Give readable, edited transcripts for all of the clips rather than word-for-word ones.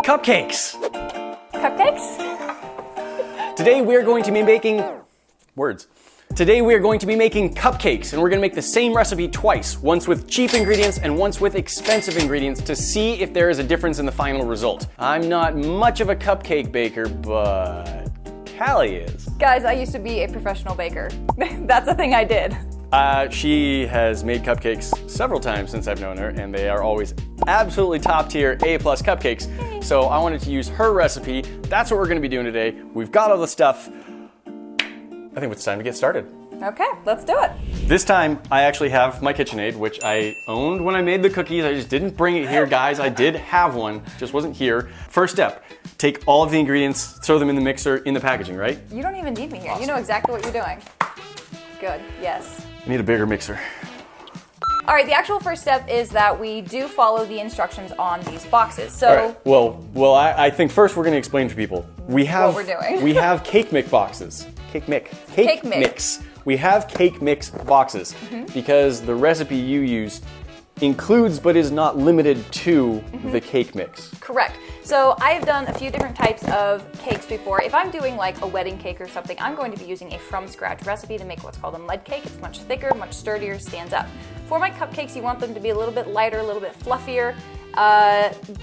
Cupcakes! Cupcakes? Today we are going to be making... Today we are going to be making cupcakes, and we're going to make the same recipe twice, once with cheap ingredients and once with expensive ingredients to see if there is a difference in the final result. I'm not much of a cupcake baker, but Callie is. Guys, I used to be a professional baker. That's a thing I did. She has made cupcakes several times since I've known her, and they are always absolutely top tier A+ cupcakes. So I wanted to use her recipe. That's what we're going to be doing today. We've got all the stuff. I think it's time to get started. Okay, let's do it. This time I actually have my KitchenAid, which I owned when I made the cookies. I just didn't bring it here, guys. I did have one, just wasn't here. First step, take all of the ingredients, throw them in the mixer in the packaging, right? You don't even need me here. Awesome. You know exactly what you're doing. Good, yes. I need a bigger mixer. All right, the actual first step is that we do follow the instructions on these boxes. So, all right. Well, I think first we're going to explain to people. We have what we're doing. We have cake mix boxes. Cake mix. We have cake mix boxes because the recipe you use includes but is not limited to the cake mix. Correct. So I have done a few different types of cakes before. If I'm doing like a wedding cake or something, I'm going to be using a from scratch recipe to make what's called a mud cake. It's much thicker, much sturdier, stands up. For my cupcakes, you want them to be a little bit lighter, a little bit fluffier,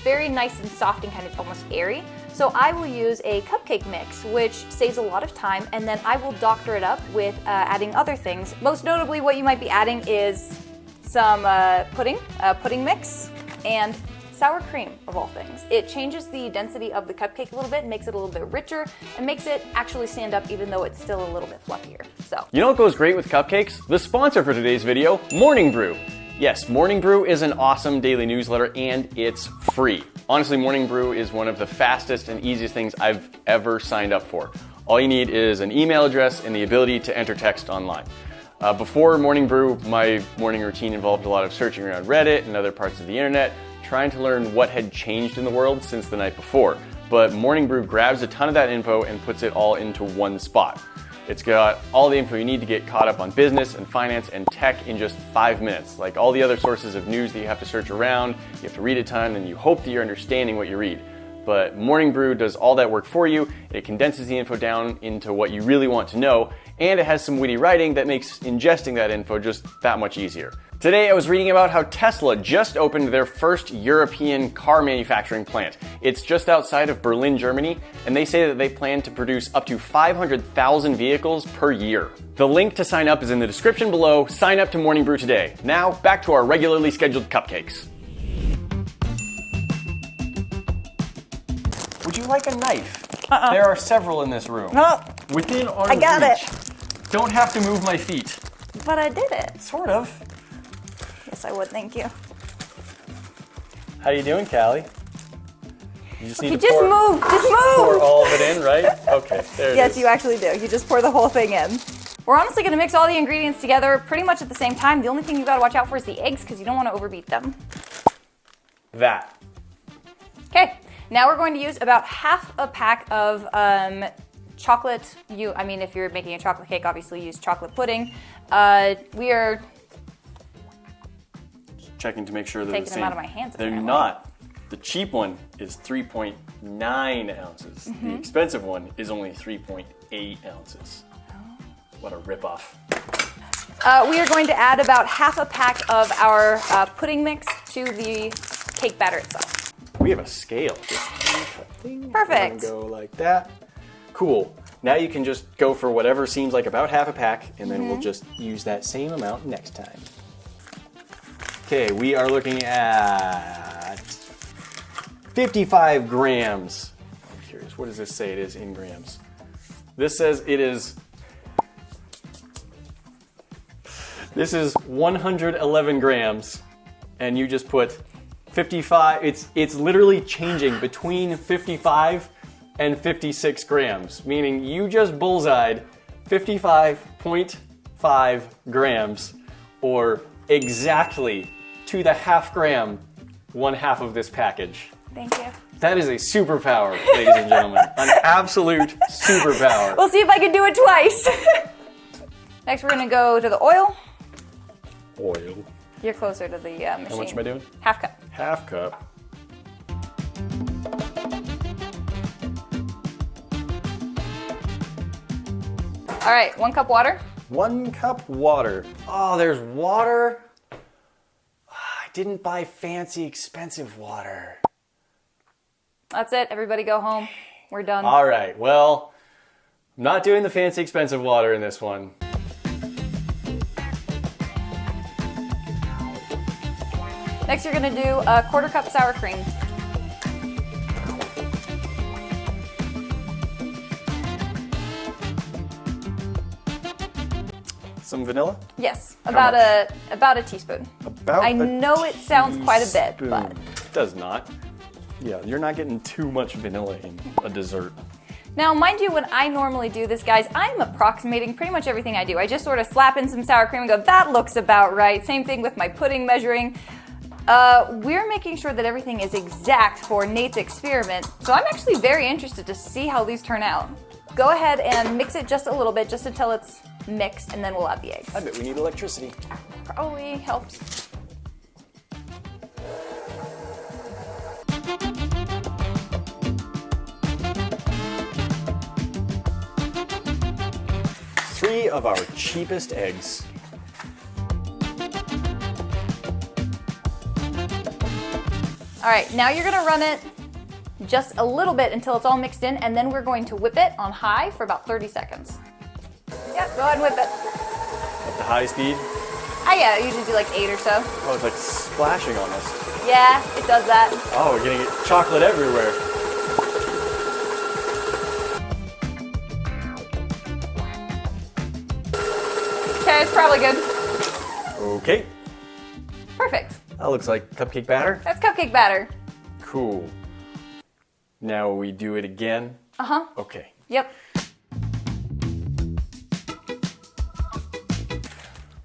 very nice and soft and kind of almost airy. So I will use a cupcake mix, which saves a lot of time, and then I will doctor it up with adding other things. Most notably, what you might be adding is some pudding mix, and sour cream, of all things. It changes the density of the cupcake a little bit, makes it a little bit richer, and makes it actually stand up even though it's still a little bit fluffier. So, you know what goes great with cupcakes? The sponsor for today's video, Morning Brew. Yes, Morning Brew is an awesome daily newsletter and it's free. Honestly, Morning Brew is one of the fastest and easiest things I've ever signed up for. All you need is an email address and the ability to enter text online. Before Morning Brew, my morning routine involved a lot of searching around Reddit and other parts of the internet, trying to learn what had changed in the world since the night before. But Morning Brew grabs a ton of that info and puts it all into one spot. It's got all the info you need to get caught up on business and finance and tech in just 5 minutes. Like all the other sources of news that you have to search around, you have to read a ton, and you hope that you're understanding what you read. But Morning Brew does all that work for you. It condenses the info down into what you really want to know, and it has some witty writing that makes ingesting that info just that much easier. Today I was reading about how Tesla just opened their first European car manufacturing plant. It's just outside of Berlin, Germany, and they say that they plan to produce up to 500,000 vehicles per year. The link to sign up is in the description below. Sign up to Morning Brew today. Now, back to our regularly scheduled cupcakes. Would you like a knife? There are several in this room. No. Within arm's I got reach. it. Don't have to move my feet. But I did it. Sort of. Yes, I would, thank you. How you doing, Callie? You just need to Just move. pour all of it in, right? Okay, there it is. Yes, you actually do. You just pour the whole thing in. We're honestly going to mix all the ingredients together pretty much at the same time. The only thing you got to watch out for is the eggs because you don't want to overbeat them. That. Okay, now we're going to use about half a pack of chocolate. If you're making a chocolate cake, obviously use chocolate pudding. We are checking to make sure they're taking the same. them out of my hands. They're apparently. not. The cheap one is 3.9 ounces. The expensive one is only 3.8 ounces. What a ripoff. We are going to add about half a pack of our pudding mix to the cake batter itself. We have a scale. Perfect. Go like that. Cool. Now you can just go for whatever seems like about half a pack, and then we'll just use that same amount next time. Okay, we are looking at 55 grams. I'm curious, what does this say it is in grams? This says it is... This is 111 grams, and you just put 55. It's literally changing between 55 and 56 grams, meaning you just bullseyed 55.5 grams, or exactly to the half gram, 1/2 of this package. Thank you. That is a superpower, ladies and gentlemen. An absolute superpower. We'll see if I can do it twice. Next, we're going to go to the oil. Oil. You're closer to the machine. How much am I doing? Half cup. Half cup. All right, 1 cup water. 1 cup water. Oh, there's water. I didn't buy fancy, expensive water. That's it. Everybody go home. We're done. All right, well, I'm not doing the fancy, expensive water in this one. Next, you're gonna do a 1/4 cup sour cream. Some vanilla? Yes, How about much? a teaspoon. About I know it sounds quite a bit, teaspoon. but It does not. Yeah, you're not getting too much vanilla in a dessert. now, mind you, when I normally do this, guys, I'm approximating pretty much everything I do. I just sort of slap in some sour cream and go, that looks about right. Same thing with my pudding measuring. We're making sure that everything is exact for Nate's experiment, so I'm actually very interested to see how these turn out. Go ahead and mix it just a little bit, just until it's mixed, and then we'll add the eggs. I bet we need electricity. Probably helps. Three of our cheapest eggs. All right, now you're gonna run it just a little bit until it's all mixed in, and then we're going to whip it on high for about 30 seconds. Yep, go ahead and whip it. At the high speed. Yeah, I usually do like 8 or so. Oh, it's like splashing on us. Yeah, it does that. Oh, we're getting chocolate everywhere. Okay, it's probably good. Okay, Perfect. that looks like cupcake batter. That's cupcake batter. Cool. Now we do it again. Uh-huh. Okay. Yep.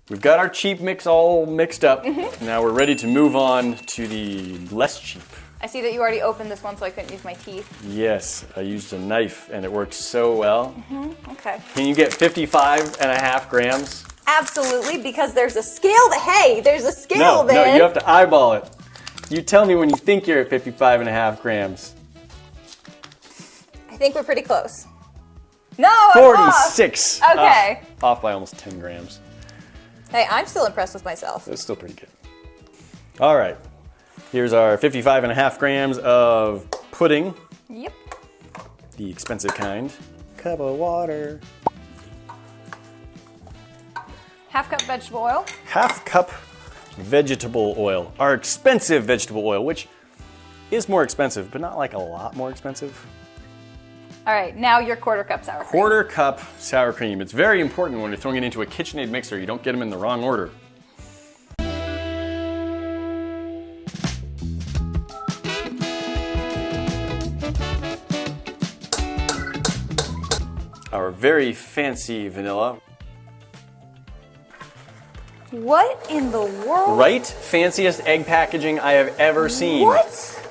We've got our cheap mix all mixed up. Now we're ready to move on to the less cheap. I see that you already opened this one, so I couldn't use my teeth. Yes, I used a knife and it worked so well. Okay. Can you get 55.5 grams? Absolutely, because there's a scale there's a scale No, there. you have to eyeball it. You tell me when you think you're at 55.5 grams. I think we're pretty close. No, I'm off. 46. Okay. Off by almost 10 grams. Hey, I'm still impressed with myself. That's still pretty good. All right. Here's our 55.5 grams of pudding, Yep. the expensive kind. Cup of water. 1/2 cup vegetable oil. 1/2 cup vegetable oil. Our expensive vegetable oil, which is more expensive, but not like a lot more expensive. All right, now your 1/4 cup sour cream. 1/4 cup sour cream. It's very important when you're throwing it into a KitchenAid mixer, you don't get them in the wrong order. Our very fancy vanilla. What in the world? Right? Fanciest egg packaging I have ever seen. What?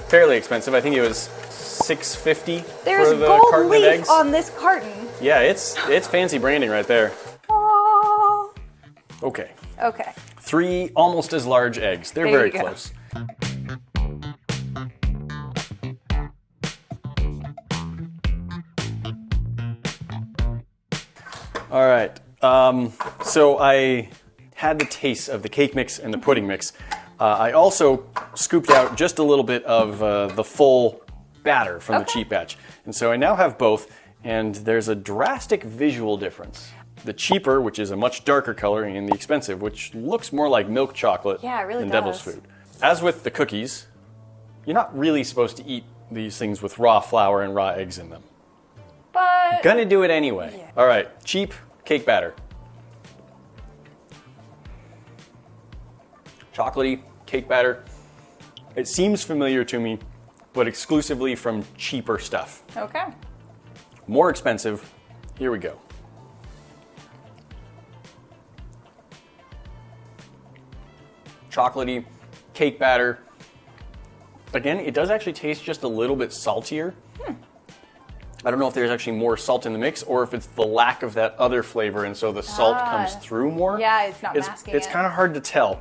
Fairly expensive. I think it was $6.50 There's for the gold carton of leaf eggs. on this carton. Yeah, it's fancy branding right there. Oh. Okay. Okay. 3 almost as large eggs. They're There very you go. close. All right. So I had the taste of the cake mix and the pudding mix. I also scooped out just a little bit of the full batter from the cheap batch. And so I now have both, and there's a drastic visual difference. The cheaper, which is a much darker color, and the expensive, which looks more like milk chocolate Yeah, it really than does. devil's food. As with the cookies, you're not really supposed to eat these things with raw flour and raw eggs in them. But Gonna do it anyway. Yeah. All right, cheap cake batter. Chocolatey cake batter. It seems familiar to me, but exclusively from cheaper stuff. okay. More expensive. Here we go. Chocolatey cake batter. Again, it does actually taste just a little bit saltier. I don't know if there's actually more salt in the mix or if it's the lack of that other flavor and so the salt comes through more. Yeah, it's not masking It's it. kind of hard to tell.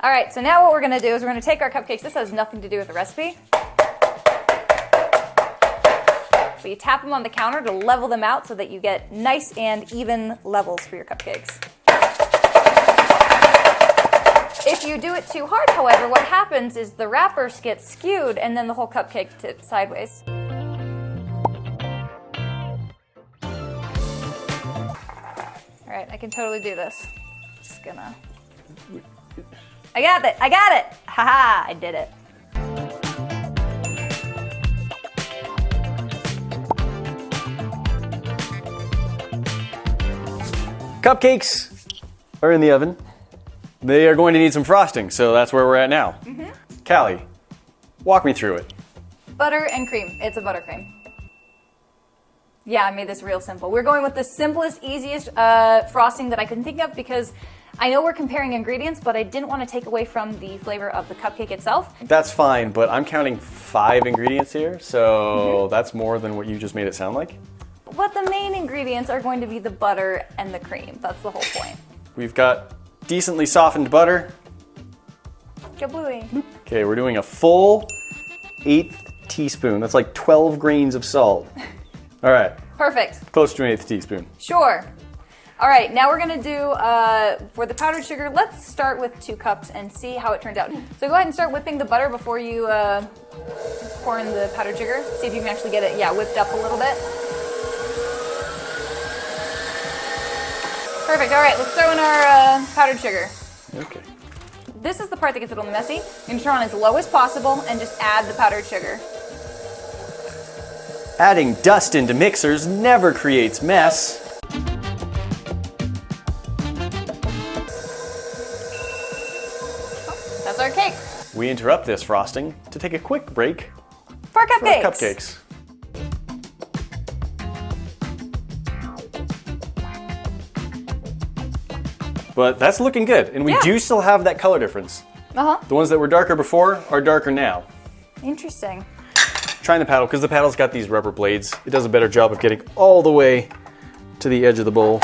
All right, so now what we're gonna do is we're gonna take our cupcakes. This has nothing to do with the recipe. So you tap them on the counter to level them out so that you get nice and even levels for your cupcakes. If you do it too hard, however, what happens is the wrappers get skewed and then the whole cupcake tips sideways. All right, I can totally do this. Just gonna... I got it! I got it! Haha, I did it. Cupcakes are in the oven. They are going to need some frosting, so that's where we're at now. Callie, walk me through it. Butter and cream. It's a buttercream. Yeah, I made this real simple. We're going with the simplest, easiest frosting that I can think of because I know we're comparing ingredients, but I didn't want to take away from the flavor of the cupcake itself. That's fine, but I'm counting 5 ingredients here, so that's more than what you just made it sound like. But the main ingredients are going to be the butter and the cream. That's the whole point. We've got decently softened butter. Kablooey. Okay, we're doing a full 1/8 teaspoon. That's like 12 grains of salt. All right. Perfect. Close to an 1/8 teaspoon. Sure. All right, now we're gonna do, for the powdered sugar, let's start with 2 cups and see how it turns out. So go ahead and start whipping the butter before you pour in the powdered sugar. See if you can actually get it, whipped up a little bit. Perfect, all right, let's throw in our powdered sugar. Okay. This is the part that gets a little messy. You're gonna turn on as low as possible and just add the powdered sugar. Adding dust into mixers never creates mess. That's our cake. We interrupt this frosting to take a quick break For our for our cupcakes. cupcakes. But that's looking good, and we do still have that color difference. The ones that were darker before are darker now. Interesting. Trying the paddle, because the paddle's got these rubber blades. It does a better job of getting all the way to the edge of the bowl.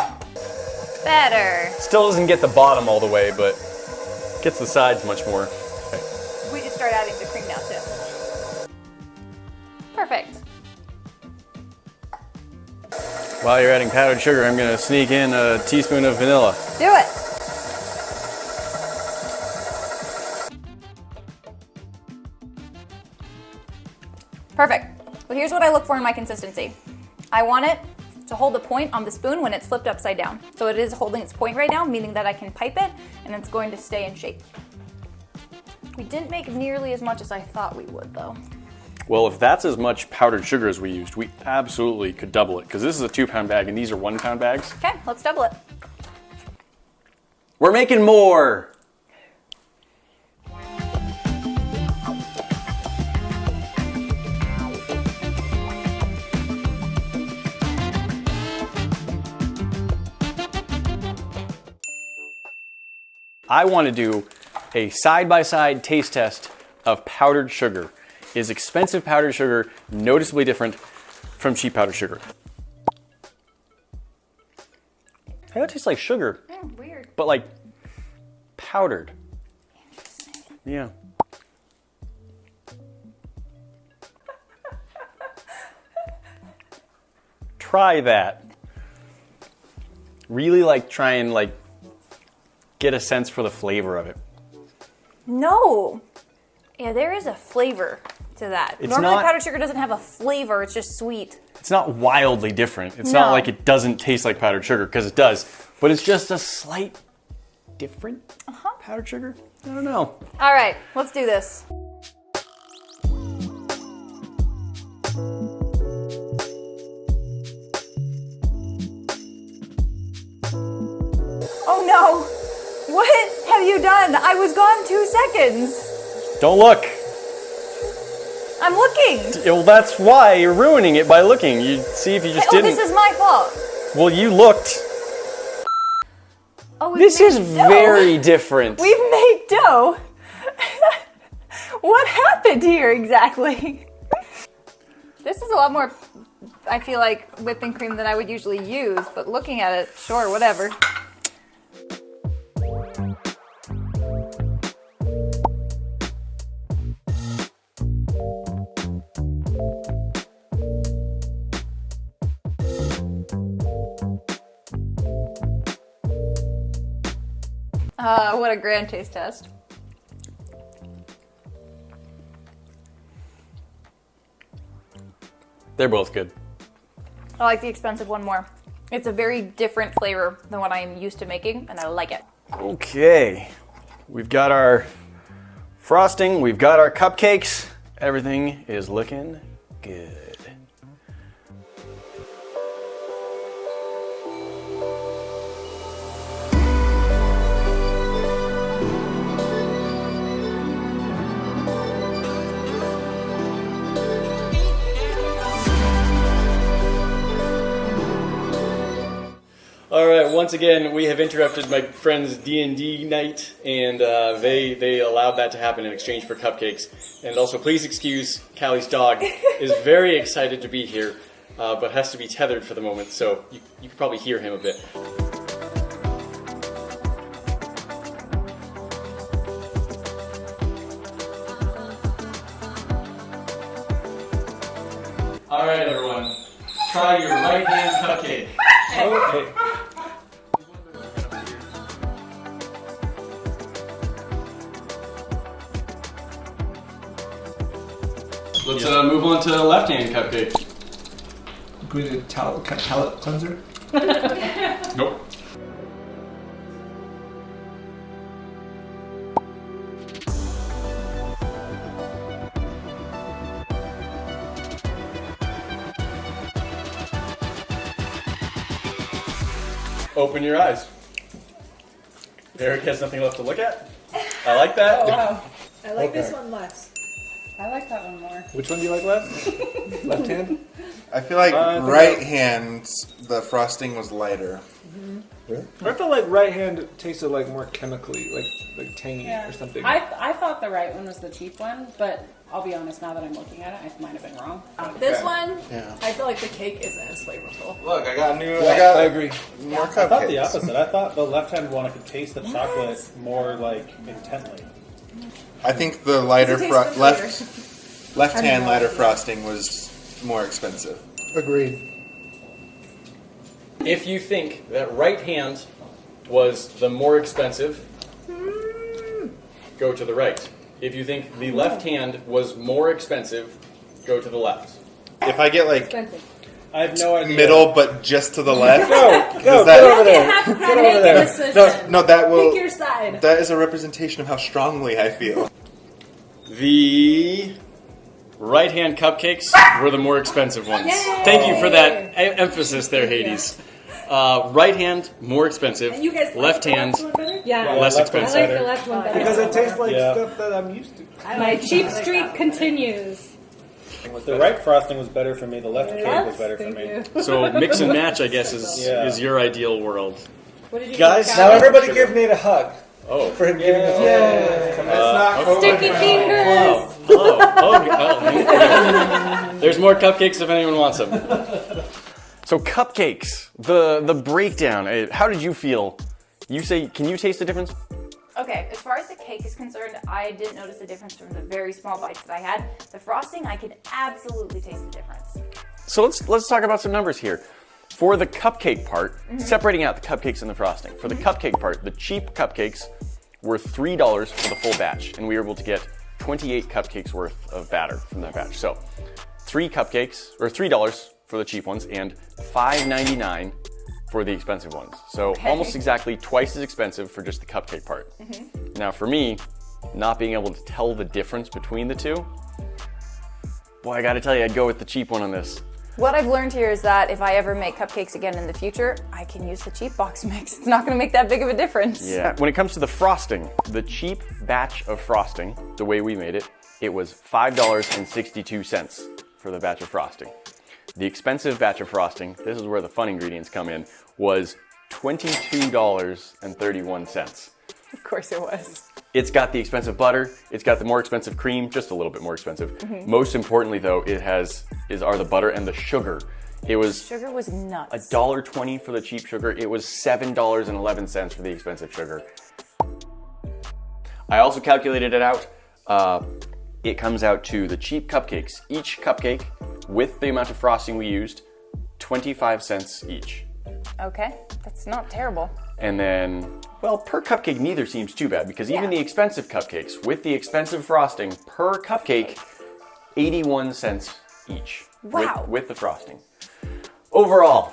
Better. Still doesn't get the bottom all the way, but gets the sides much more. Okay. We just start adding the cream now too. Perfect. While you're adding powdered sugar, I'm going to sneak in a teaspoon of vanilla. Do it. Perfect. Well, here's what I look for in my consistency. I want it to hold the point on the spoon when it's flipped upside down. So it is holding its point right now, meaning that I can pipe it and it's going to stay in shape. We didn't make nearly as much as I thought we would though. Well, if that's as much powdered sugar as we used, we absolutely could double it, because this is a 2-pound bag and these are 1-pound bags. Okay, let's double it. We're making more! I want to do a side-by-side taste test of powdered sugar. Is expensive powdered sugar noticeably different from cheap powdered sugar? Hey, that tastes like sugar. Weird. But like powdered. Yeah. Try that. Really try and get a sense for the flavor of it. No. Yeah, there is a flavor to that. It's Normally not- powdered sugar doesn't have a flavor, it's just sweet. It's not wildly different. It's not No. like it doesn't taste like powdered sugar, because it does. But it's just a slight different powdered sugar? I don't know. All right, let's do this. Oh no! What have you done? I was gone 2 seconds. Don't look. I'm looking. Well, that's why you're ruining it by looking. You see if you just Oh, didn't. this is my fault. Well, you looked. Oh, we've This made is dough. very different. We've made dough. What happened here exactly? This is a lot more, I feel like, whipping cream than I would usually use, but looking at it, sure, whatever. What a grand taste test. They're both good. I like the expensive one more. It's a very different flavor than what I am used to making, and I like it. Okay, we've got our frosting, we've got our cupcakes. Everything is looking good. All right, once again, we have interrupted my friend's D&D night, and they allowed that to happen in exchange for cupcakes. And also, please excuse Callie's dog is very excited to be here, but has to be tethered for the moment, so you can probably hear him a bit. All right, everyone, try your right-hand cupcake. Okay. Let's move on to the left-hand cupcake. Can we do palate cleanser? Nope. Open your eyes. Eric has nothing left to look at. I like that. Oh, wow. I like this one less. I like that one more. Which one do you like less? Left hand? I feel like right hand, the frosting was lighter. Mm-hmm. Really? I felt like right hand tasted like more chemically, like tangy or something. I thought the right one was the cheap one, but I'll be honest, now that I'm looking at it, I might have been wrong. This one, Yeah. I feel like the cake isn't as flavorful. Look, I got new. I agree. More cupcakes. I thought the opposite. I thought the left-hand one I could taste the chocolate more like intently. I think the lighter Does it taste left hand lighter frosting was more expensive. Agreed. If you think that right hand was the more expensive, go to the right. If you think the left hand was more expensive, go to the left. If I get like Expensive. I have no idea. middle but just to the left, Go, does get that, over there. Have to Get over make a there. decision. no, that will. Pick your side. That is a representation of how strongly I feel. The right-hand cupcakes were the more expensive ones. Yay! Thank you for that emphasis there, Hades. Right hand, more expensive. And you guys left like hand, the left one better? Yeah, less left one's expensive. I like the left one better. Because it tastes like Yeah. stuff that I'm used to. My cheap streak continues. The right frosting was better for me. The left cake was better for me. So mix and match, I guess, is your ideal world. What did you Guys, think, Now Callie? everybody give Nate a hug Oh. for him giving us Sticky fingers. Hello. Oh, there's more cupcakes if anyone wants them. So cupcakes, the breakdown. How did you feel? You say, can you taste the difference? Okay, as far as the cake is concerned, I didn't notice the difference from the very small bites that I had. The frosting, I could absolutely taste the difference. So let's talk about some numbers here. For the cupcake part, separating out the cupcakes and the frosting. For the cupcake part, the cheap cupcakes were $3 for the full batch, and we were able to get 28 cupcakes worth of batter from that batch. So, 3 cupcakes, or $3 for the cheap ones, and $5.99 for the expensive ones. So almost exactly twice as expensive for just the cupcake part. Now for me, not being able to tell the difference between the two, boy, I gotta tell you, I'd go with the cheap one on this. What I've learned here is that if I ever make cupcakes again in the future, I can use the cheap box mix. It's not gonna make that big of a difference. Yeah. When it comes to the frosting, the cheap batch of frosting, the way we made it, it was $5.62 for the batch of frosting. The expensive batch of frosting, this is where the fun ingredients come in, was $22.31. Of course it was. It's got the expensive butter, it's got the more expensive cream, just a little bit more expensive. Most importantly though, are the butter and the sugar. It was Sugar was nuts. $1.20 for the cheap sugar. It was $7.11 for the expensive sugar. I also calculated it out. It comes out to the cheap cupcakes. Each cupcake, with the amount of frosting we used, 25 cents each. Okay, that's not terrible. And then, well, per cupcake, neither seems too bad because even the expensive cupcakes with the expensive frosting per cupcake, 81 cents each. Wow. With the frosting. Overall,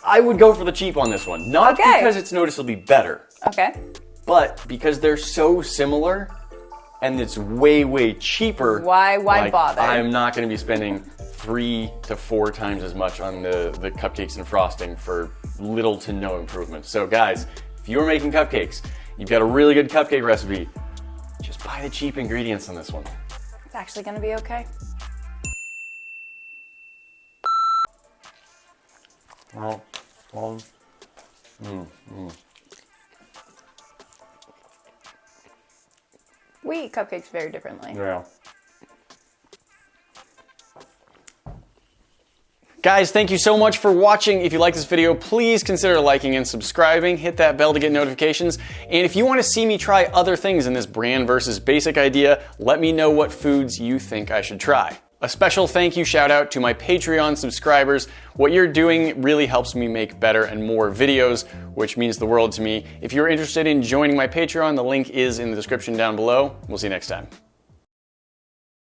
I would go for the cheap on this one. Not because it's noticeably better. Okay. But because they're so similar and it's way, way cheaper. Why bother? I'm not going to be spending 3 to 4 times as much on the cupcakes and frosting for little to no improvement. So guys, if you're making cupcakes, you've got a really good cupcake recipe, just buy the cheap ingredients on this one. It's actually going to be okay. We eat cupcakes very differently. Yeah. Guys, thank you so much for watching. If you like this video, please consider liking and subscribing. Hit that bell to get notifications. And if you want to see me try other things in this brand versus basic idea, let me know what foods you think I should try. A special thank you shout out to my Patreon subscribers. What you're doing really helps me make better and more videos, which means the world to me. If you're interested in joining my Patreon, the link is in the description down below. We'll see you next time.